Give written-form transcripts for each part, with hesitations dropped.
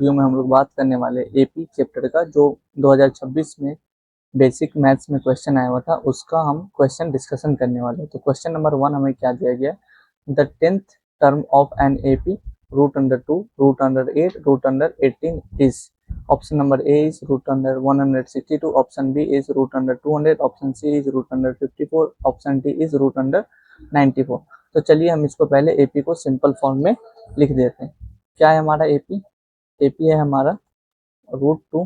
Video में हम लोग बात करने वाले एपी चैप्टर का जो 2026 में बेसिक मैथ्स में क्वेश्चन आया हुआ था, उसका हम क्वेश्चन डिस्कशन करने वाले हैं। तो क्वेश्चन नंबर 1 हमें क्या दिया गया, the 10th term of an AP √2 √8 √18 is. Option number A is √162, option B is √200, option C is √54, option D is √94। तो चलिए हम इसको पहले एपी को सिंपल फॉर्म में लिख देते हैं। क्या है हमारा एपी? एपी है हमारा √2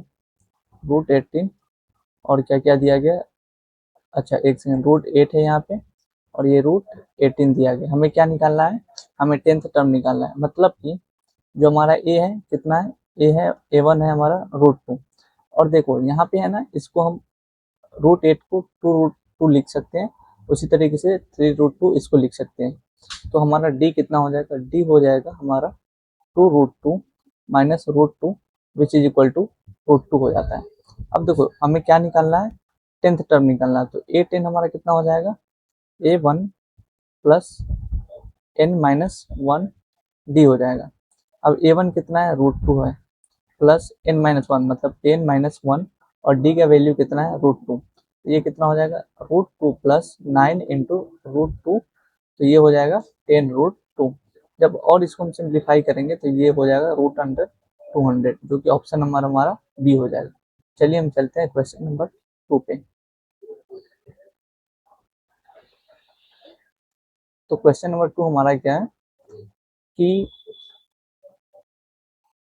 √18 और क्या क्या दिया गया, अच्छा एक सेकंड, √8 है यहाँ पे और ये √18 दिया गया। हमें क्या निकालना है? हमें 10th टर्म निकालना है। मतलब कि जो हमारा ए है कितना है, ए है A1 है हमारा √2। और देखो यहाँ पे है ना, इसको हम √8 को 2√2 लिख सकते हैं, उसी तरीके से 3√2 इसको लिख सकते हैं। तो हमारा डी कितना हो जाएगा? डी हो जाएगा हमारा 2√2 minus √2 which is equal to √2 हो जाता है। अब देखो हमें क्या निकालना है? 10th टर्म निकालना है। तो A10 हमारा कितना हो जाएगा? A1 प्लस n-1 डी हो जाएगा। अब A1 कितना है? √2 है, प्लस n-1 मतलब n-1 और डी का वैल्यू कितना है? √2। तो ये कितना हो जाएगा? √2 प्लस 9 इंटू √2, तो ये हो जाएगा 10√2। जब और इसको हम सिंप्लीफाई करेंगे तो ये हो जाएगा √200, जो कि ऑप्शन नंबर हमारा बी हो जाएगा। चलिए हम चलते हैं क्वेश्चन नंबर 2 पे। तो क्वेश्चन नंबर 2 हमारा क्या है कि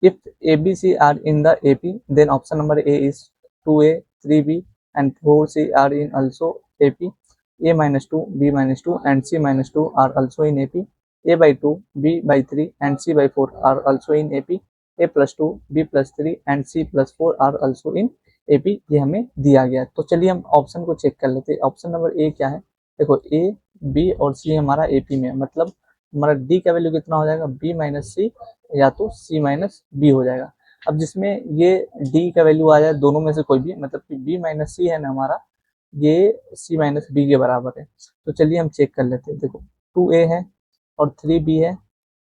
if ABC are in the AP, then option number A is 2A, 3B and 4C are in also AP. A minus 2, B minus 2 and C minus 2 are also in AP. A by 2, B by 3 and C by 4 are also in AP. A plus 2, B plus 3 and C plus 4 are also in AP। ये हमें दिया गया। तो चलिए हम option को check कर लेते हैं। ऑप्शन नंबर ए क्या है? देखो A, B और C हमारा AP में है, मतलब हमारा D का वैल्यू कितना हो जाएगा? B माइनस सी या तो C माइनस बी हो जाएगा। अब जिसमें ये D का वैल्यू आ जाए दोनों में से कोई भी, मतलब कि B माइनस सी है ना हमारा, ये C माइनस बी के बराबर है। तो चलिए हम चेक कर लेते हैं। देखो 2A है और 3B है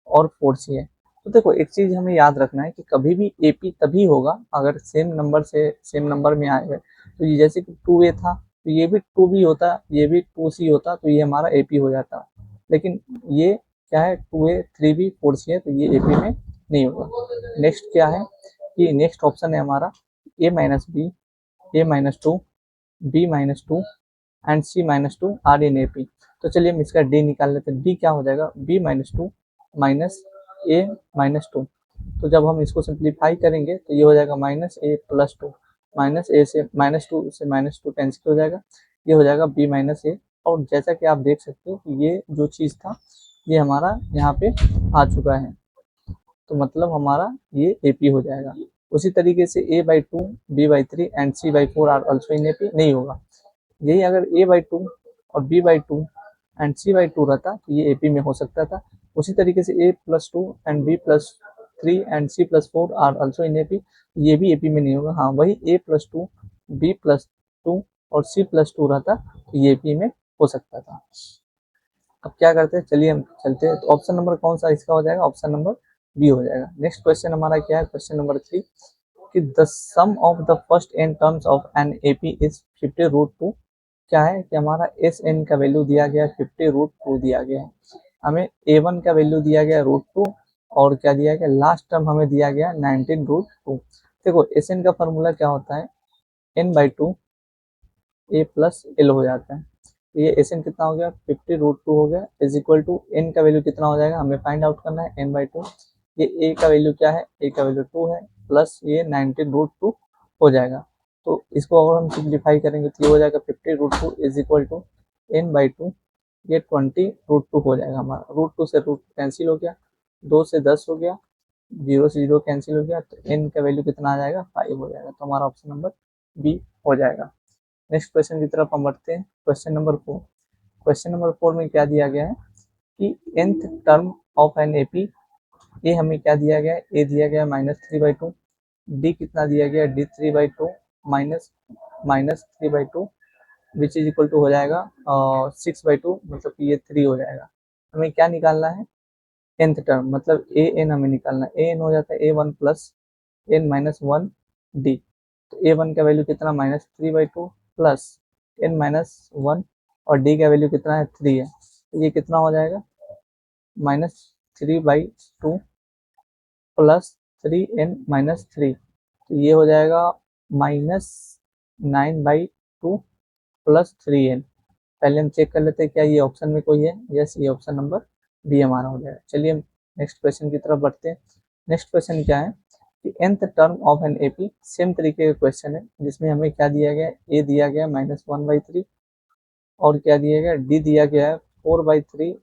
और 4C है। तो देखो एक चीज हमें याद रखना है कि कभी भी AP तभी होगा अगर सेम नंबर में आए। तो ये जैसे कि 2A था तो ये भी 2B होता, ये भी 2C होता, तो ये हमारा AP हो जाता। लेकिन ये क्या है? 2A 3B 4C है, तो ये AP में नहीं होगा। नेक्स्ट क्या है कि नेक्स्ट ऑप्शन है हमारा A minus B, A minus 2, B minus 2 and C minus 2 are in AP। तो चलिए हम इसका D निकाल लेते हैं। D क्या हो जाएगा? B minus 2 minus A minus 2। तो जब हम इसको सिंप्लीफाई करेंगे तो ये हो जाएगा minus A plus 2, minus A से -2 से -2 कैंसिल हो जाएगा, ये हो जाएगा B माइनस A। और जैसा कि आप देख सकते हो कि ये जो चीज़ था ये हमारा यहाँ पे आ चुका है, तो मतलब हमारा ये AP हो जाएगा। उसी तरीके से A by 2, B by 3 and C by 4 are also in AP नहीं होगा। यही अगर A बाई 2 और B by 2 and C by 2 रहता तो ये AP में हो सकता था। उसी तरीके से A plus 2 and B plus 3 and C plus 4 are also in AP, ये भी AP में नहीं होगा। हाँ वही A प्लस 2, B प्लस 2 और C प्लस 2 रहता तो ये AP में हो सकता था। अब क्या करते हैं, चलिए हम चलते हैं। तो ऑप्शन नंबर कौन सा इसका हो जाएगा? ऑप्शन नंबर बी हो जाएगा। नेक्स्ट क्वेश्चन हमारा क्या है? क्वेश्चन नंबर 3 कि the sum of the first n terms of an AP is 50√2। क्या है कि हमारा Sn का वैल्यू दिया गया 50√2 दिया गया है। हमें A1 का वैल्यू दिया गया √2 और क्या दिया गया? लास्ट टर्म हमें दिया गया 19√2। देखो Sn का फॉर्मूला क्या होता है? n/2 A प्लस L हो जाता है। तो ये Sn कितना हो गया? 50√2 हो गया इज इक्वल टू n का वैल्यू कितना हो जाएगा? हमें फाइंड आउट करना है n/2। ये A का वैल्यू क्या है? A का वैल्यू 2 है प्लस ये 19√2 हो जाएगा। तो इसको अगर हम सिंप्लीफाई करेंगे तो ये हो जाएगा 50√2 इज इक्वल टू n/2, ये 20√2 हो जाएगा हमारा। √2 से रूट कैंसिल हो गया, 2 से 10 हो गया, 0 से 0 कैंसिल हो गया, तो n का वैल्यू कितना आ जाएगा? 5 हो जाएगा। तो हमारा ऑप्शन नंबर बी हो जाएगा। नेक्स्ट क्वेश्चन की तरफ हम बढ़ते हैं। Question number 4। क्वेश्चन नंबर 4 में क्या दिया गया है कि nth term of an AP, ये हमें क्या दिया गया है? ए दिया गया है -3/2, डी कितना दिया गया है? D 3/2 minus -3/2 which is equal to हो जाएगा 6/2, मतलब कि ये 3 हो जाएगा। हमें क्या निकालना है? nth टर्म, मतलब ए एन हमें निकालना है। ए एन हो जाता है A1 plus n minus one D. तो a1 का वैल्यू कितना -3/2 प्लस n माइनस वन और d का वैल्यू कितना है 3 है, तो ये कितना हो जाएगा -3/2 प्लस 3n-3, तो ये हो जाएगा -9/2 प्लस 3n। पहले हम चेक कर लेते हैं क्या ये ऑप्शन में कोई है। यस, ये ऑप्शन नंबर बी हमारा हो जाएगा। चलिए हम नेक्स्ट क्वेश्चन की तरफ बढ़ते हैं। नेक्स्ट क्वेश्चन क्या है कि nth term of an AP, same तरीके का क्वेश्चन है जिसमें हमें क्या दिया गया है, a दिया गया है -1/3 और क्या दिया गया d दिया गया है 4/3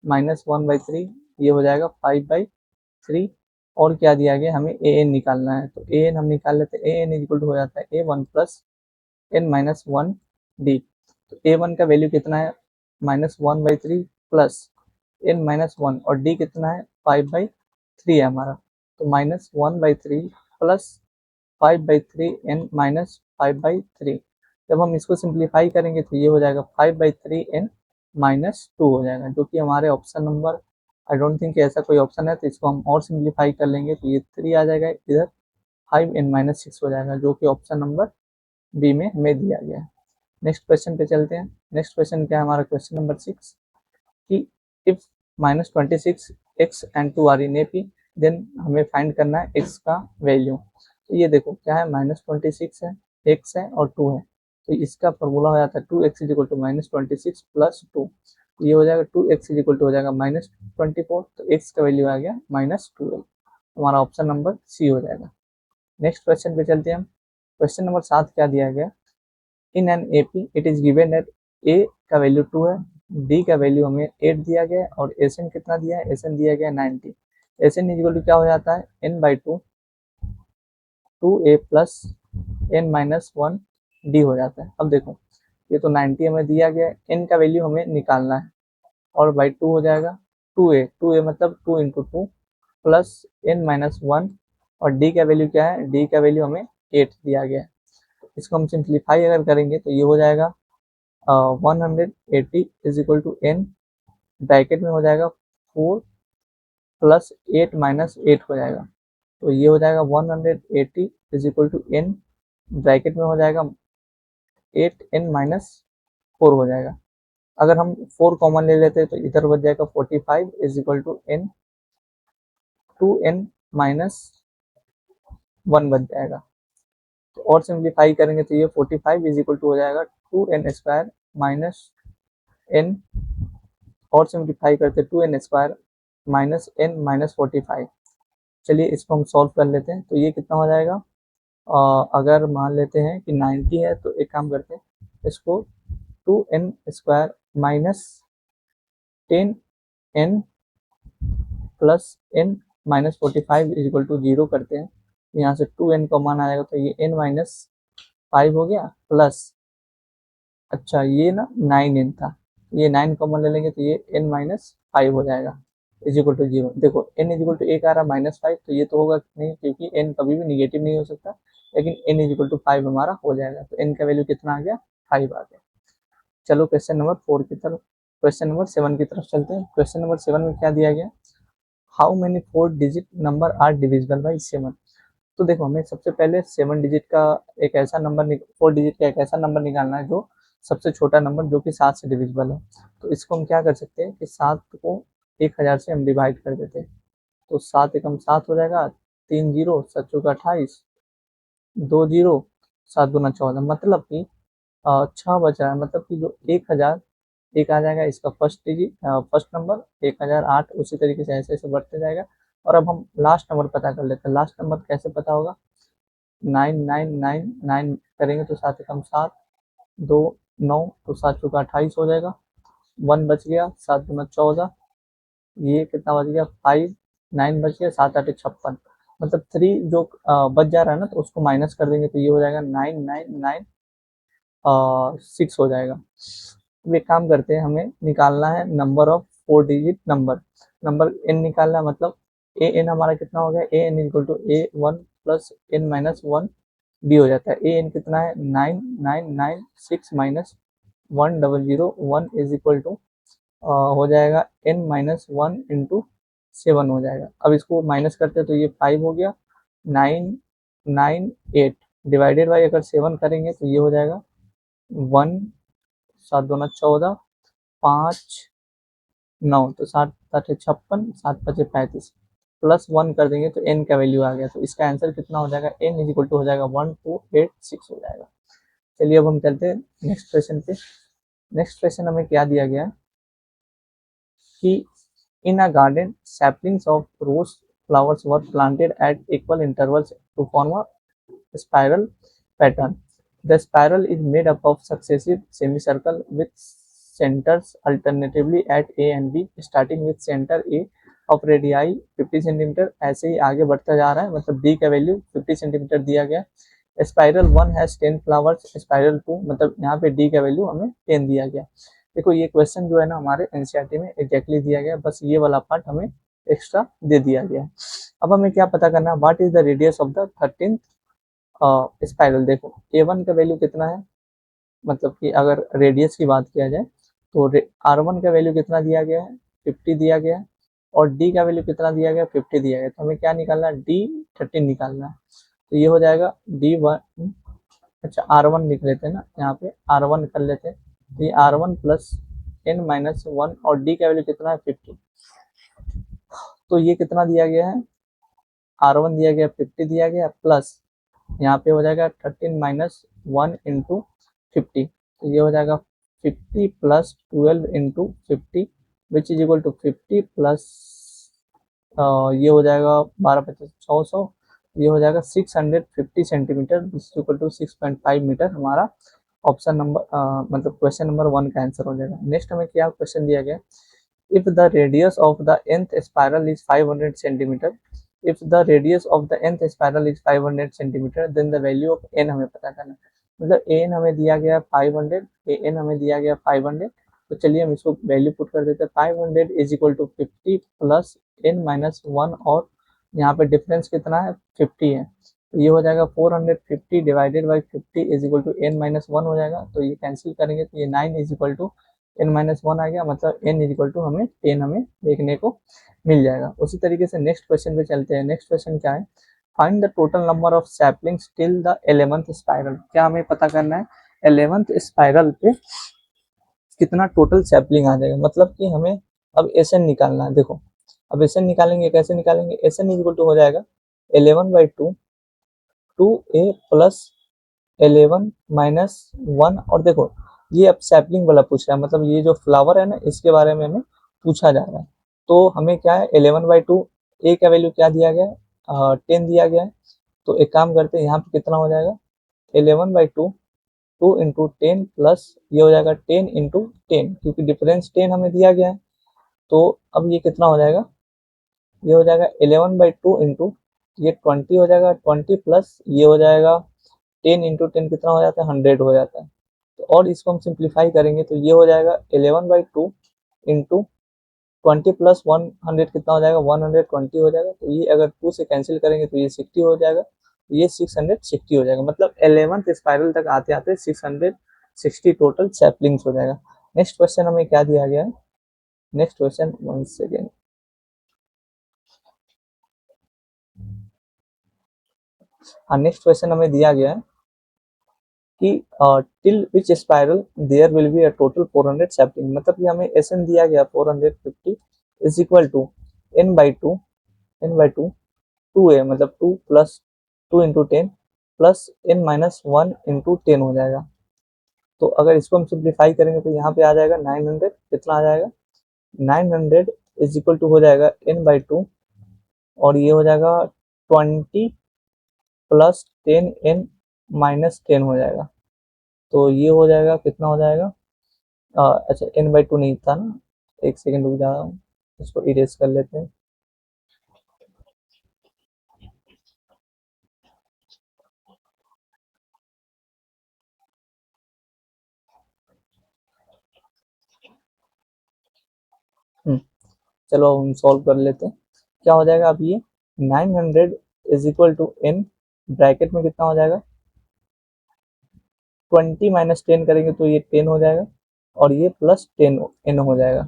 -1/3, ये हो जाएगा 5/3 और क्या दिया गया हमें an निकालना है। तो an हम निकाल लेते हैं, an इक्वल टू हो जाता है a1 प्लस n-1 d। तो a1 का वैल्यू कितना है -1/3 प्लस n-1 और d कितना है 5/3 है हमारा, तो -1/3 प्लस 5/3 n-5/3। जब हम इसको सिंप्लीफाई करेंगे तो ये हो जाएगा 5/3 n-2 हो जाएगा, जो कि हमारे option number, I don't think ऐसा कोई ऑप्शन है, तो इसको हम और सिंप्लीफाई कर लेंगे तो ये 3 आ जाएगा, इधर 5n-6 हो जाएगा, जो कि ऑप्शन नंबर बी में हमें दिया गया है। नेक्स्ट क्वेश्चन पे चलते हैं। नेक्स्ट क्वेश्चन क्या है हमारा, क्वेश्चन नंबर 6 कि if -26 x and 2 are in AP then हमें फाइंड करना है x का वैल्यू। तो ये देखो क्या है, -26 है, x है और 2 है, तो इसका फॉर्मूला हो जाता है 2x is equal to -26 plus 2, ये हो जाएगा 2x इज इक्वल टू हो जाएगा -24, तो x का वैल्यू आ गया -12, हमारा ऑप्शन नंबर सी हो जाएगा। नेक्स्ट क्वेश्चन पे चलते हैं हम। क्वेश्चन नंबर 7 क्या दिया गया, in an AP it is given that a का वैल्यू 2 है, d का वैल्यू हमें 8 दिया गया है और Sn कितना दिया है, Sn दिया गया है 90। Sn इक्वल टू क्या हो जाता है n/2 2a plus n-1 d हो जाता है। अब देखो ये तो 90 हमें दिया गया है, n का वैल्यू हमें निकालना है और बाई 2 हो जाएगा 2a मतलब 2 इंटू 2 प्लस n-1 और d का वैल्यू क्या है, d का वैल्यू हमें 8 दिया गया है। इसको हम सिंप्लीफाई अगर करेंगे तो ये हो जाएगा 180 is equal to n, bracket में हो जाएगा 4 प्लस 8 माइनस 8 हो जाएगा, तो ये हो जाएगा 180 is equal to n, bracket में हो जाएगा 8n-4 हो जाएगा। अगर हम 4 कॉमन ले लेते हैं तो इधर बच जाएगा 45 is equal to n 2n-1 बच जाएगा। तो और सिंप्लीफाई करेंगे तो ये 45 इज इक्वल टू हो जाएगा 2n² माइनस n, और सिंप्लीफाई करते 2n² माइनस n माइनस 45। चलिए इसको हम सॉल्व कर लेते हैं, तो ये कितना हो जाएगा, अगर मान लेते हैं कि 90 है तो एक काम करते हैं, इसको 2n² minus 10n plus n minus 45 is equal to 0 करते हैं। यहाँ से 2n का मान आ जाएगा तो ये n-5 हो गया प्लस, अच्छा ये ना 9n था, ये 9 कॉमन ले लेंगे तो ये n-5 हो जाएगा इज इक्वल टू 0। देखो n इज इक्वल टू 1 आ रहा है -5, तो ये तो होगा नहीं क्योंकि n कभी भी निगेटिव नहीं हो सकता, लेकिन n इज इक्वल टू 5 हमारा हो जाएगा, तो n का वैल्यू कितना आ गया 5 आ गया। चलो क्वेश्चन नंबर 4 की तरफ, क्वेश्चन नंबर 7 की तरफ चलते हैं। क्वेश्चन नंबर 7 में क्या दिया गया, how many 4 digit number are divisible by 7। तो देखो हमें सबसे पहले 7 डिजिट का एक ऐसा नंबर 4 डिजिट का एक ऐसा नंबर निकालना है जो सबसे छोटा नंबर जो कि 7 से डिविजिबल है। तो इसको हम क्या कर सकते हैं कि 7 को 1000 से हम डिवाइड कर देते हैं, तो 7 एकम 7 हो जाएगा, 3 जीरो 7 चौका 28, 2 जीरो 7 दूना 14, मतलब कि 6 बच रहा है, मतलब कि जो 1000 एक आ जाएगा इसका फर्स्ट डिजिट, फर्स्ट नंबर 1008, उसी तरीके से ऐसे ऐसे बढ़ते जाएगा। और अब हम लास्ट नंबर पता कर लेते हैं, लास्ट नंबर कैसे पता होगा, 9999 करेंगे तो 7 एकम 7, 2 9, तो 7 चौका 28 हो जाएगा, 1 बच गया, 7 दूना 14, ये कितना बच गया 5, 9 बच गया, 7 8 56, मतलब 3 जो बच जा रहा है ना तो उसको माइनस कर देंगे तो ये हो जाएगा 9996 हो जाएगा। अब एक काम करते हैं, हमें निकालना है number of 4 digit number n निकालना है, मतलब ए एन हमारा कितना हो गया, a n equal to a1 plus n-1 b हो जाता है। ए एन कितना है 9996 माइनस 1001 इज इक्वल टू हो जाएगा n-1 इंटू 7 हो जाएगा। अब इसको माइनस करते हैं तो ये 5 हो गया, 998 डिवाइडेड बाई अगर 7 करेंगे तो ये हो जाएगा 1, 7 दूना 14, 5 9, तो 7 7 56, 7 5 35, प्लस 1 कर देंगे तो n का वैल्यू आ गया। तो इसका आंसर कितना हो जाएगा, n इज इक्वल टू हो जाएगा 1286 हो जाएगा। चलिए अब हम चलते हैं नेक्स्ट क्वेश्चन पे। नेक्स्ट क्वेश्चन हमें क्या दिया गया है कि in a garden saplings of rose flowers were planted at equal intervals to form a spiral pattern. The spiral is made up of successive semicircle with centers alternatively at A and B, starting with center A of radii 50 centimetre, ऐसे ही आगे बढ़ता जा रहा है, मतलब D का value 50 centimetre दिया गया। स्पाइरल 1 हैज 10 फ्लावर्स, स्पाइरल 2 मतलब यहाँ पे D का वैल्यू हमें 10 दिया गया। देखो ये क्वेश्चन जो है ना हमारे एनसीईआरटी में एग्जैक्टली दिया गया, बस ये वाला पार्ट हमें एक्स्ट्रा दे दिया गया है। अब हमें क्या पता करना है, what is the radius of the 13th spiral. देखो A1 का वैल्यू कितना है, मतलब कि अगर रेडियस की बात किया जाए तो R1 का वैल्यू कितना दिया गया है, 50 दिया गया है, और D का वैल्यू कितना दिया गया है, 50 दिया गया है। तो हमें क्या निकालना है, D13 निकालना है। तो ये हो जाएगा D1, अच्छा R1 लिख लेते हैं ना, यहाँ पे R1 कर लेते हैं। तो ये R1 प्लस n-1 और D का वैल्यू कितना है 50, तो ये कितना दिया गया है, R1 दिया गया 50 दिया गया, प्लस यहाँ पे हो जाएगा 13-1 इंटू 50, तो ये हो जाएगा 50 plus 12 into 50 which is equal to 50 plus ये हो जाएगा 12-50-600, ये हो जाएगा 650 centimetre which is equal to 6.5 metre. हमारा ऑप्शन नंबर मतलब क्वेश्चन नंबर 1 का आंसर हो जाएगा। नेक्स्ट हमें क्या क्वेश्चन दिया गया, if the radius of the nth spiral is 500 centimeter, if the radius of the nth spiral is 500 centimeter, then the value of n हमें पता करना है। मतलब an हमें दिया गया 500, an हमें दिया गया 500, तो चलिए हम इसको वैल्यू पुट कर देते हैं। 500 is equal to 50 plus n-1, और यहाँ पे डिफरेंस कितना है 50 है, तो ये हो जाएगा 450 divided by 50 is equal to n-1 हो जाएगा। तो ये कैंसिल करेंगे तो ये 9 इज इक्वल टू n-1 आ गया, मतलब n इज इक्वल टू हमें 10 हमें देखने को मिल जाएगा। उसी तरीके से नेक्स्ट क्वेश्चन पे चलते हैं। नेक्स्ट क्वेश्चन क्या है, find the total number of saplings till the 11th spiral. क्या हमें पता करना है, 11th स्पाइरल पे कितना टोटल सैपलिंग आ जाएगा, मतलब कि हमें अब एसएन निकालना है। देखो अब एसएन निकालेंगे, कैसे निकालेंगे, एसएन इज इक्वल टू हो जाएगा 11/2 2a प्लस 11-1, और देखो ये अब सैपलिंग वाला पूछ रहा है, मतलब ये जो फ्लावर है ना इसके बारे में हमें पूछा जा रहा है। तो हमें क्या है 11/2, ए का वैल्यू क्या दिया गया है 10 दिया गया है। तो एक काम करते हैं, यहाँ पे कितना हो जाएगा 11/2 2 इंटू 10 प्लस ये हो जाएगा 10 इंटू 10, क्योंकि डिफरेंस 10 हमें दिया गया है। तो अब ये कितना हो जाएगा, ये हो जाएगा 11/2 इंटू ये 20 हो जाएगा, 20 प्लस ये हो जाएगा 10 इंटू 10 कितना हो जाता है 100 हो जाता है। तो और इसको हम सिंप्लीफाई करेंगे तो ये हो जाएगा 11/2 इंटू 20 प्लस 100 कितना हो जाएगा 120 हो जाएगा। तो ये अगर 2 से कैंसिल करेंगे तो ये 60 हो जाएगा, तो ये 660 हो जाएगा, मतलब 11th स्पाइरल तक आते आते 660 टोटल सैपलिंग्स हो जाएगा। नेक्स्ट क्वेश्चन हमें क्या दिया गया है, नेक्स्ट क्वेश्चन 1 सेकेंड, हाँ नेक्स्ट क्वेश्चन हमें दिया गया है कि till which spiral there will be a total 400 sapling, मतलब कि हमें एसएन दिया गया 450 is equal to n/2 2a, मतलब 2 plus 2 into 10 plus n-1 into 10 हो जाएगा। तो अगर इसको हम सिंप्लीफाई करेंगे तो यहाँ पे आ जाएगा 900, कितना आ जाएगा 900 इज इक्वल टू हो जाएगा n/2, और ये हो जाएगा 20 प्लस 10n-10 हो जाएगा। तो ये हो जाएगा कितना हो जाएगा अच्छा n/2 नहीं था ना, एक सेकेंड रुक जा रहा हूँ, इसको इरेज कर लेते हैं। चलो हम सॉल्व कर लेते हैं। क्या हो जाएगा, अब ये 900 is equal to n bracket में कितना हो जाएगा 20 माइनस 10 करेंगे तो ये 10 हो जाएगा, और ये प्लस 10 n हो जाएगा।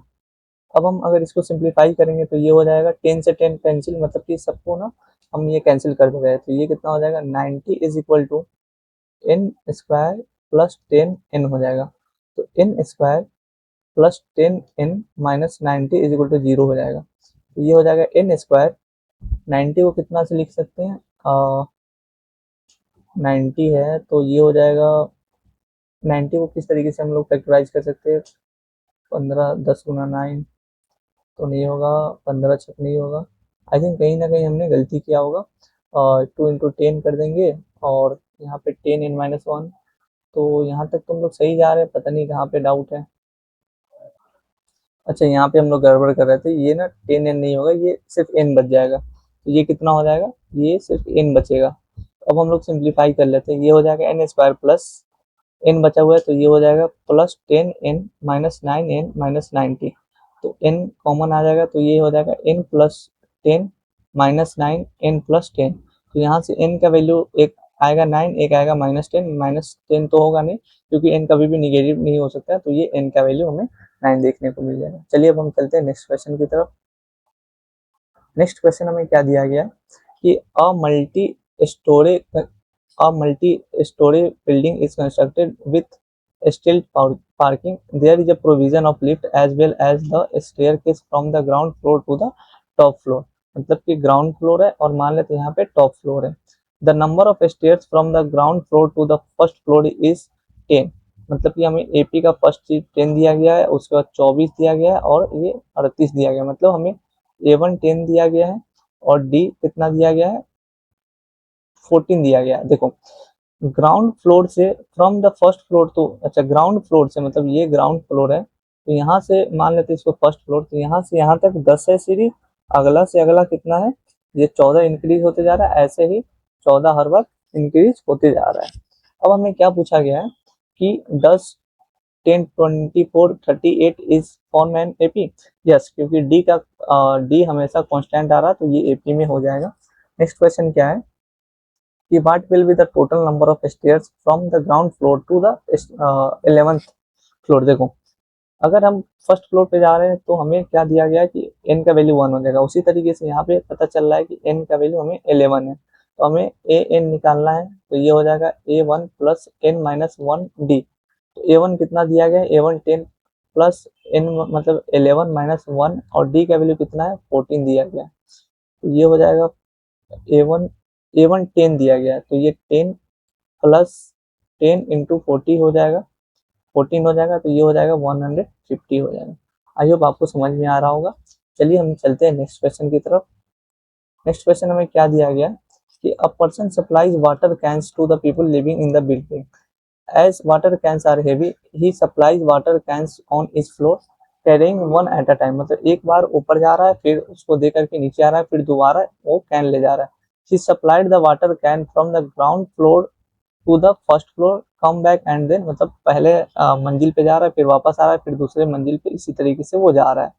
अब हम अगर इसको सिंप्लीफाई करेंगे तो ये हो जाएगा 10 से 10 कैंसिल, मतलब कि सबको ना हम ये कैंसिल कर दे रहे हैं, तो ये कितना हो जाएगा 90 is equal to n square plus 10n हो जाएगा। तो n square plus 10n minus 90 is equal to 0 हो जाएगा। तो ये हो जाएगा एन स्क्वायर, 90 को कितना से लिख सकते हैं, 90 है तो ये हो जाएगा, 90 को किस तरीके से हम लोग फैक्टराइज कर सकते हैं, 15 10 गुना 9 तो नहीं होगा, 15 छक नहीं होगा, आई थिंक कहीं ना कहीं हमने गलती किया होगा। 2 × 10 कर देंगे और यहाँ पे 10n-1, तो यहाँ तक तो हम लोग सही जा रहे हैं, पता नहीं कहाँ पे डाउट है। अच्छा यहाँ पे हम लोग गड़बड़ कर रहे थे, ये ना 10n नहीं होगा, ये सिर्फ n बच जाएगा, तो ये कितना हो जाएगा, ये सिर्फ n बचेगा। अब हम लोग सिंप्लीफाई कर लेते हैं, ये हो जाएगा एन स्क्वायर प्लस n बचा हुआ है, तो ये हो जाएगा plus 10n minus 9n minus 90, तो n कॉमन आ जाएगा, तो ये हो जाएगा n plus 10 minus 9n plus 10। तो यहाँ से n का वैल्यू एक आएगा 9, एक आएगा -10 तो होगा नहीं, क्योंकि n कभी भी निगेटिव नहीं हो सकता है, तो ये n का वैल्यू हमें 9 देखने को मिल जाएगा। चलिए अब हम चलते हैं नेक्स्ट क्वेश्चन की तरफ। नेक्स्ट क्वेश्चन हमें क्या दिया गया कि story a multi-story building is constructed with still parking. There is a provision of lift as well as the staircase from the ground floor to the top floor. मतलब कि ground floor है और मान लेते हैं यहाँ पे टॉप फ्लोर है। The number of stairs from the ground floor to the first floor is 10। मतलब कि हमें एपी का फर्स्ट चीज 10 दिया गया है, उसके बाद 24 दिया गया है और ये 38 दिया गया है। मतलब हमें A1 10 दिया गया है और डी कितना दिया गया है, 14 दिया गया है। देखो ग्राउंड फ्लोर से फ्रॉम द फर्स्ट फ्लोर तो, अच्छा ग्राउंड फ्लोर से मतलब ये ग्राउंड फ्लोर है, तो यहाँ से मान लेते हैं इसको फर्स्ट फ्लोर, तो यहाँ से यहाँ तक 10 है सीढ़ी, अगला से अगला कितना है, ये 14 इंक्रीज होते जा रहा है, ऐसे ही 14 हर वक्त इंक्रीज होते जा रहा है। अब हमें क्या पूछा गया है कि 10 10 24 38 is form an AP. Yes, क्योंकि डी हमेशा कांस्टेंट आ रहा है, तो ये एपी में हो जाएगा। नेक्स्ट क्वेश्चन क्या है कि what will be the total number of stairs from the ground floor to the 11th floor. देखो अगर हम फर्स्ट फ्लोर पे जा रहे हैं तो हमें क्या दिया गया है कि n का वैल्यू 1 हो जाएगा, उसी तरीके से यहाँ पे पता चल रहा है कि n का वैल्यू हमें 11 है, तो हमें an निकालना है, तो ये हो जाएगा a1 plus n minus 1 D. तो a1 कितना दिया गया है, a1 10 प्लस n मतलब 11 माइनस 1 और d का वैल्यू कितना है 14 दिया गया है, तो ये हो जाएगा a1 10 दिया गया है, तो ये 10 प्लस 10 इंटू 40 हो जाएगा, 14 हो जाएगा, तो ये हो जाएगा 150 हो जाएगा। आई होप आपको समझ में आ रहा होगा। चलिए हम चलते हैं नेक्स्ट क्वेश्चन की तरफ। नेक्स्ट क्वेश्चन हमें क्या दिया गया कि a person supplies water cans to the people living in the building. As water cans are heavy he supplies water cans on is floor carrying one at a time. मतलब एक बार ऊपर जा रहा है, फिर उसको दे करके नीचे आ रहा है, फिर दोबारा वो कैन ले जा रहा है। He supplied the water can from the ground floor to the first floor, come back and then मतलब पहले मंजिल पे जा रहा है, फिर वापस आ रहा है, फिर दूसरे मंजिल पे, इसी तरीके से वो जा रहा है।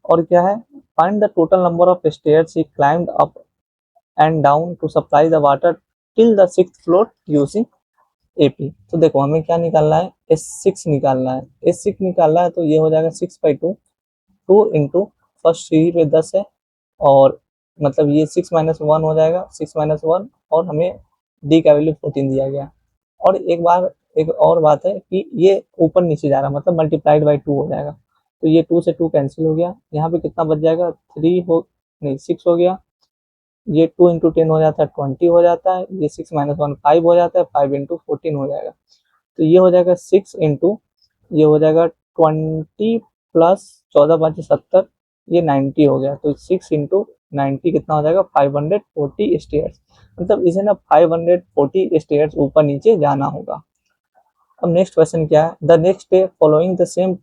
और क्या है, find the total number of stairs he climbed up and down to supply the water till the 6th floor using AP। तो देखो हमें क्या निकालना है, S6 निकालना है। S6 निकालना है तो ये हो जाएगा 6/2, 2 इंटू फर्स्ट सीढ़ी पे 10 है और मतलब ये 6-1 हो जाएगा, 6-1 और हमें डी का वैल्यू 14 दिया गया। और एक और बात है कि ये ऊपर नीचे जा रहा है, मतलब मल्टीप्लाइड बाई 2 हो जाएगा, तो ये 2 से 2 कैंसिल हो गया, यहाँ पे कितना बच जाएगा 3 हो नहीं 6 हो गया, ये 2 इंटू 10 हो जाता है 20 हो जाता है, ये 6-1 5 हो जाता है, 5 इंटू 14 हो जाएगा, तो ये हो जाएगा 6 इंटू ये हो जाएगा 20 प्लस 14×5 = 70, ये 90 हो गया, तो 6 इंटू 90 कितना हो जाएगा 540 स्टेयर्स। मतलब इसे ना 540 स्टेयर्स ऊपर नीचे जाना होगा। अब नेक्स्ट क्वेश्चन क्या है, the next day following the same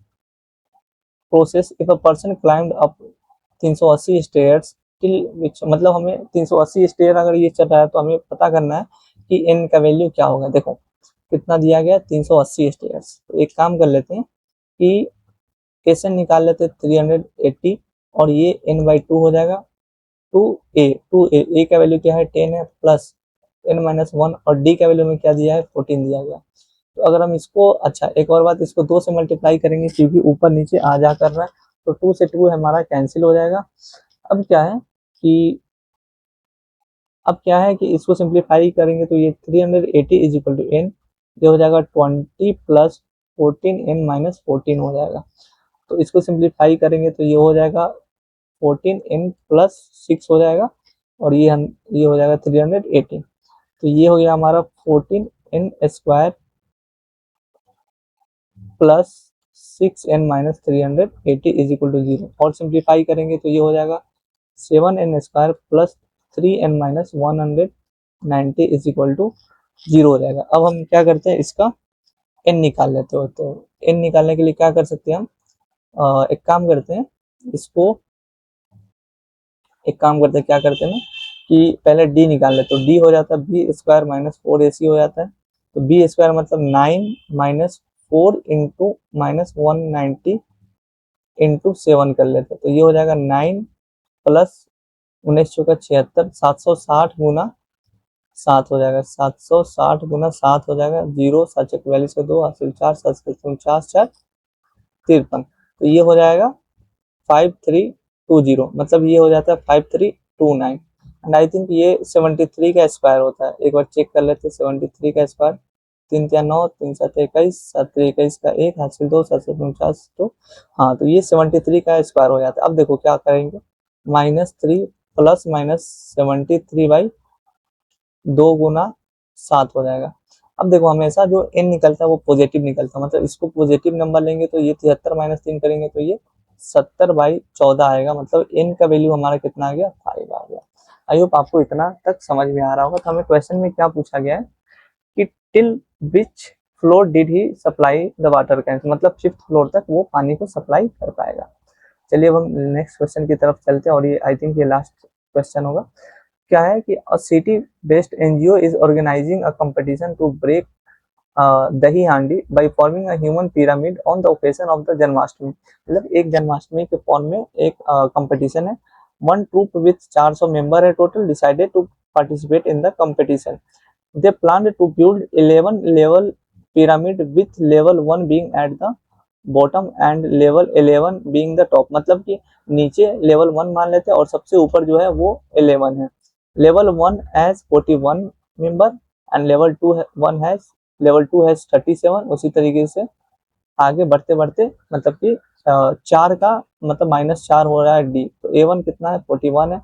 process if a person climbed up 380 stairs till which. मतलब हमें 380 स्टेयर अगर ये चल रहा है तो हमें पता करना है कि n का वैल्यू क्या होगा। देखो कितना दिया गया 380 स्टेयर्स, तो एक काम कर लेते हैं कि कैसे निकाल लेते हैं 380 और ये n/2 हो जाएगा 2a का वैल्यू क्या है 10 है प्लस n-1 और d का वैल्यू में क्या दिया है 14 दिया गया। तो अगर हम इसको, अच्छा एक और बात, इसको 2 से मल्टीप्लाई करेंगे क्योंकि ऊपर नीचे आ जा कर रहा है, तो 2 से 2 हमारा कैंसिल हो जाएगा। अब क्या है कि अब क्या है कि इसको सिंप्लीफाई करेंगे तो ये 380 इज इक्वल टू n, ये हो जाएगा 20 प्लस 14n-14 हो जाएगा। तो इसको सिंप्लीफाई करेंगे तो ये हो जाएगा 14n प्लस 6 हो जाएगा, और ये हो जाएगा 380। तो ये हो गया हमारा 14n square plus 6n-380 is equal to 0, और सिंप्लीफाई करेंगे तो ये हो जाएगा 7n square plus 3n-190 is equal to 0 हो जाएगा। अब हम क्या करते हैं, इसका n निकाल लेते हो। तो n निकालने के लिए क्या कर सकते हैं हम, एक काम करते हैं, क्या करते हैं कि पहले d निकाल लेते, तो d हो जाता है b स्क्वायर माइनस 4ac हो जाता है। तो b स्क्वायर मतलब 9 माइनस 4 इंटू माइनस 190 इंटू 7 कर लेते हैं, तो ये हो जाएगा 9 प्लस 19 चौका 76, 760 गुना 7 हो जाएगा, 760 गुना 7 हो जाएगा, 0 7 41 का 2 हासिल 4 7 49 4 53, तो ये हो जाएगा 5320, मतलब ये हो जाता है 5329। एंड आई थिंक ये 73 का स्क्वायर होता है, एक बार चेक कर लेते हैं 73 का स्क्वायर, 3 3 9 3 7 21 7 21 का 1 हासिल 2 7 49, तो हाँ, तो ये 73 का स्क्वायर हो जाता है। अब देखो क्या करेंगे, -3 प्लस माइनस 73 बाई 2 गुना 7 हो जाएगा। अब देखो हमेशा जो n निकलता है वो पॉजिटिव निकलता है, मतलब इसको पॉजिटिव नंबर लेंगे तो ये 73 माइनस 3 करेंगे तो ये 70/14 आएगा, मतलब n का वैल्यू हमारा कितना आ गया, 5 आ गया। आई होप आपको इतना तक समझ में आ रहा होगा। तो हमें क्वेश्चन में क्या पूछा गया है कि till which floor did he supply the water can, मतलब 5th फ्लोर तक वो पानी को सप्लाई कर पाएगा। चलिए अब हम नेक्स्ट क्वेश्चन की तरफ चलते हैं, और ये आई थिंक ये लास्ट क्वेश्चन होगा। क्या है कि a city based NGO is organising a competition to break Dahi Handi by forming a human pyramid on the occasion of the Janmashtami, मतलब एक जन्माष्टमी के फॉर्म में एक कंपटीशन है। वन ट्रूप विथ 400 मेंबर है total decided to participate in the competition. They plan to build 11 level pyramid with level 1 being at the bottom and level 11 being the top, मतलब कि नीचे लेवल 1 मान लेते हैं और सबसे ऊपर जो है वो 11 है। Level 1 has 41 member and level 2 has 37। उसी तरीके से आगे बढ़ते बढ़ते मतलब कि 4 का मतलब -4 हो रहा है डी, तो A1 कितना है 41 है,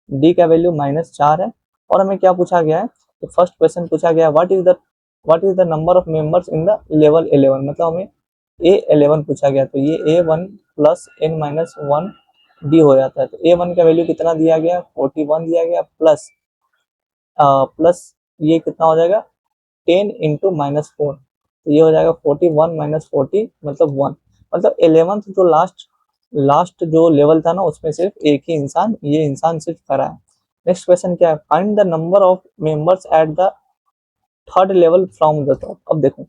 डी का वैल्यू -4 है। और हमें क्या पूछा गया है, तो फर्स्ट क्वेश्चन पूछा गया what is the number of members in the level 11, मतलब हमें A11 पूछा गया, तो ये A1 प्लस n-1 डी हो जाता है। तो A1 का वैल्यू कितना दिया गया 41 दिया गया, प्लस ये कितना हो जाएगा 10 इंटू -4, तो ये हो जाएगा 41 माइनस 40 मतलब 1, मतलब 11th जो लास्ट जो लेवल था ना उसमें सिर्फ एक ही इंसान, ये इंसान सिर्फ खड़ा है। नेक्स्ट क्वेश्चन क्या है, find the number of members at the third level from the top. अब देखो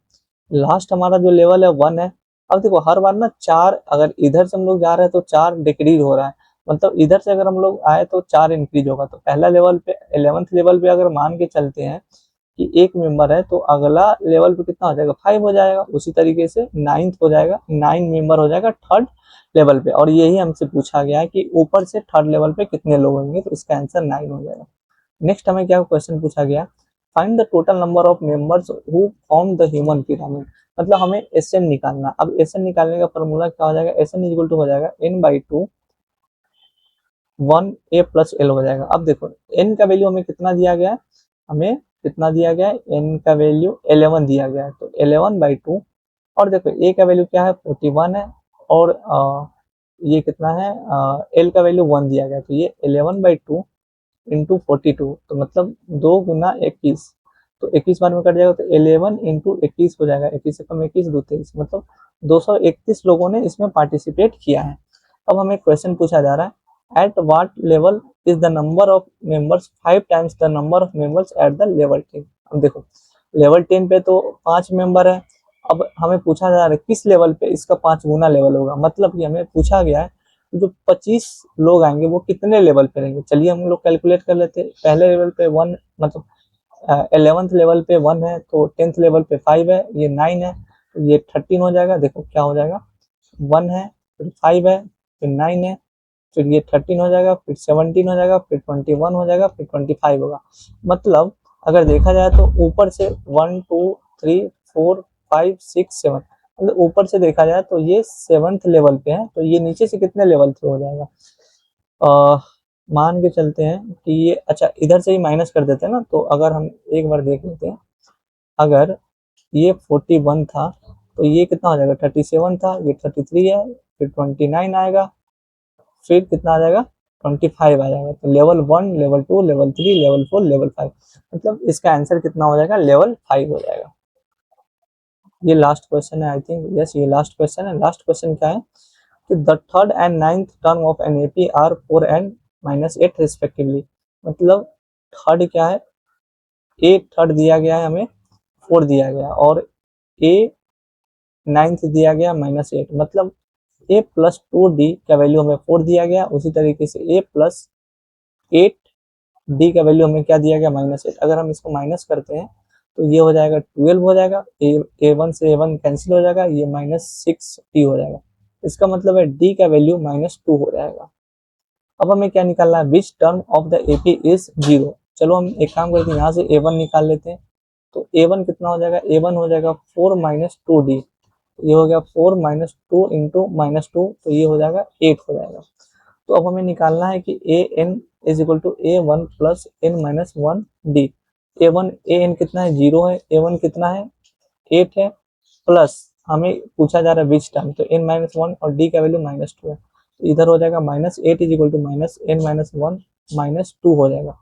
लास्ट हमारा जो लेवल है 1 है। अब देखो हर बार ना 4, अगर इधर से हम लोग जा रहे हैं तो 4 डिक्रीज हो रहा है, मतलब इधर से अगर हम लोग आए तो 4 इंक्रीज होगा। तो पहला लेवल पे 11th लेवल पे अगर मान के चलते हैं कि एक मेंबर है तो अगला लेवल पे कितना हो जाएगा 5 हो जाएगा। उसी तरीके से 9th हो जाएगा, 9 मेंबर हो जाएगा थर्ड लेवल पे, और यही हमसे पूछा गया है कि ऊपर से थर्ड लेवल पे कितने लोग होंगे, तो इसका आंसर 9 हो जाएगा। नेक्स्ट हमें क्या क्वेश्चन पूछा गया, find the total number of members who form the human pyramid, मतलब हमें एसएन निकालना। अब एसएन निकालने का फॉर्मूला क्या हो जाएगा, एसएन इक्वल टू हो जाएगा n/2 1a प्लस एल हो जाएगा। अब देखो n का वैल्यू हमें कितना दिया गया है, हमें कितना दिया गया है, n का वैल्यू 11 दिया गया है, तो 11/2, और देखो a का वैल्यू क्या है 41 है, और ये कितना है l का वैल्यू 1 दिया गया है, तो ये 11/2 इंटू 42, तो मतलब 2 गुना 21, तो 21 बार में कट जाएगा, तो 11 इंटू 21 हो जाएगा, 21 से कम 21 2 23, मतलब 231 लोगों ने इसमें पार्टिसिपेट किया है। अब हमें क्वेश्चन पूछा जा रहा है at what level is the number of members 5 times the number of members at the level 10। अब देखो लेवल 10 पे तो 5 मेंबर है, अब हमें पूछा जा रहा है किस लेवल पे इसका 5 गुना लेवल होगा, मतलब कि हमें पूछा गया है जो 25 लोग आएंगे वो कितने लेवल पे रहेंगे। चलिए हम लोग कैलकुलेट कर लेते हैं। पहले लेवल पे 1, मतलब 11th लेवल पे 1 है, तो 10th लेवल पे 5 है, ये 9 है, तो ये 13 हो जाएगा। देखो क्या हो जाएगा 1 है फिर 5 है फिर 9 है, फिर ये 13 हो जाएगा, फिर 17 हो जाएगा, फिर 21 हो जाएगा, फिर 25 होगा। मतलब अगर देखा जाए तो ऊपर से 1 2 3 4 5 6 7, मतलब ऊपर से देखा जाए तो ये 7th लेवल पे है, तो ये नीचे से कितने लेवल पे हो जाएगा। आ, मान के चलते हैं कि ये, अच्छा इधर से ही माइनस कर देते हैं ना, तो अगर हम एक बार देख लेते हैं, अगर ये 41 था तो ये कितना हो जाएगा, 37 था, ये 33 है, फिर 29 आएगा, फिर कितना आ जाएगा, 25 आ जाएगा। तो level 1, level 2, level 3, level 4, level 5, मतलब इसका आंसर कितना हो जाएगा, लेवल 5 हो जाएगा। ये लास्ट क्वेश्चन है आई थिंक, यस ये लास्ट क्वेश्चन है। लास्ट क्वेश्चन क्या है कि the third and ninth term of an AP are 4 and -8 respectively. मतलब थर्ड क्या है, ए थर्ड दिया गया है हमें, 4 दिया गया, और ए नाइन्थ दिया गया -8, मतलब ए प्लस 2 डी का वैल्यू हमें 4 दिया गया, उसी तरीके से ए प्लस 8 डी का वैल्यू हमें क्या दिया गया, -8। अगर हम इसको माइनस करते हैं तो ये हो जाएगा 12 हो जाएगा, ए वन से A1 कैंसिल हो जाएगा, ये -6 डी हो जाएगा। इसका मतलब है डी का वैल्यू -2 हो जाएगा। अब हमें क्या निकालना है, which term of the AP is 0। चलो हम एक काम करते हैं, यहाँ से A1 निकाल लेते हैं, तो A1 कितना हो जाएगा, A1 हो जाएगा 4 - 2D, ये हो गया 4 - 2 इंटू -2, तो ये हो जाएगा 8 हो जाएगा। तो अब हमें निकालना है कि a n is equal to A1 plus n-1 d. A n कितना है, 0 है, A1 कितना है, 8 है, प्लस हमें पूछा जा रहा है विच टर्म, तो n-1 और डी का वैल्यू -2 है, तो इधर हो जाएगा -8 इज इक्वल टू -n-1 -2 हो जाएगा।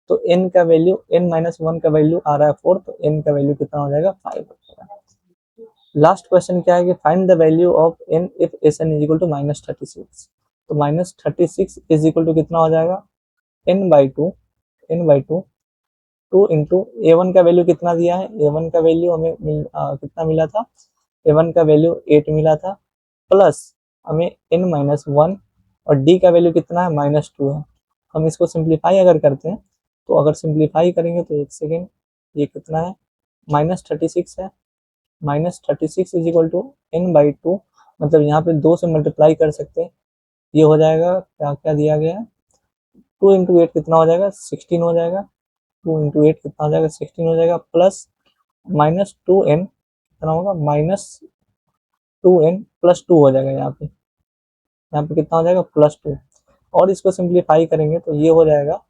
तो n का वैल्यू, n-1 का वैल्यू आ रहा है 4, तो n का वैल्यू कितना हो जाएगा, 5 हो जाएगा। लास्ट क्वेश्चन क्या है कि find the value of n if Sn is equal to -36। तो -36 इज इक्वल टू कितना हो जाएगा, n/2, n/2, 2 इंटू A1 का वैल्यू कितना दिया है, A1 का वैल्यू हमें कितना मिला था, A1 का वैल्यू 8 मिला था, प्लस हमें n-1 और d का वैल्यू कितना है, -2 है। हम इसको सिंप्लीफाई अगर करते हैं, तो अगर सिंप्लीफाई करेंगे तो एक सेकेंड, ये कितना है, -36 है, -36 इज इक्वल टू n/2, मतलब यहाँ पे 2 से मल्टीप्लाई कर सकते हैं, ये हो जाएगा, क्या क्या दिया गया है, 2 इंटू 8 कितना हो जाएगा, 16 हो जाएगा, 2 इंटू 8 कितना हो जाएगा, 16 हो जाएगा, प्लस -2n कितना होगा, -2n प्लस 2 हो जाएगा, यहाँ पे कितना हो जाएगा, +2। और इसको सिंप्लीफाई करेंगे तो ये हो जाएगा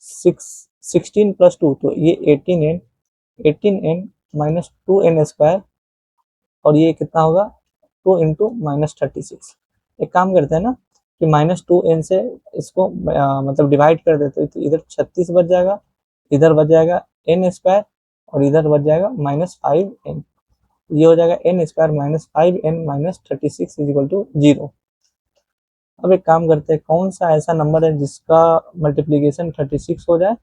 16 + 2, तो ये 18n -2n², और ये कितना होगा, 2 इंटू -36। एक काम करते हैं ना कि -2n से इसको मतलब डिवाइड कर देते हैं, तो इधर 36 बच जाएगा, इधर बच जाएगा n², और इधर बच जाएगा -5n। ये हो जाएगा n² -5n -36 is equal to 0। अब एक काम करते हैं, कौन सा ऐसा नंबर है जिसका मल्टीप्लीकेशन 36 हो जाए,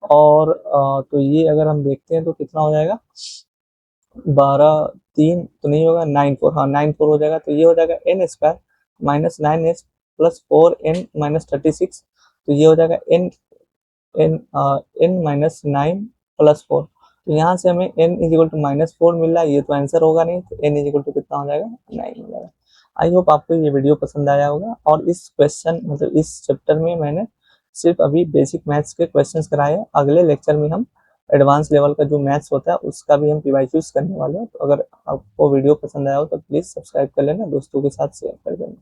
और तो ये अगर हम देखते हैं तो कितना हो जाएगा, 12 3 तो नहीं होगा, 9 4, हाँ 9 4 हो जाएगा, तो ये हो जाएगा n² -9s प्लस 4n -36, तो ये हो जाएगा n n n-9 + 4। तो यहाँ से हमें n इज इक्वल टू -4 मिल रहा है, ये तो आंसर होगा नहीं, तो n इज इक्वल टू कितना हो जाएगा, 9 हो जाएगा। आई होप आपको ये वीडियो पसंद आया होगा, और इस क्वेश्चन मतलब इस चैप्टर में मैंने सिर्फ अभी बेसिक मैथ्स के क्वेश्चंस कराए हैं। अगले लेक्चर में हम एडवांस लेवल का जो मैथ्स होता है उसका भी हम PYQs करने वाले हैं। तो अगर आपको वीडियो पसंद आया हो तो प्लीज़ सब्सक्राइब कर लेना, दोस्तों के साथ शेयर कर देना।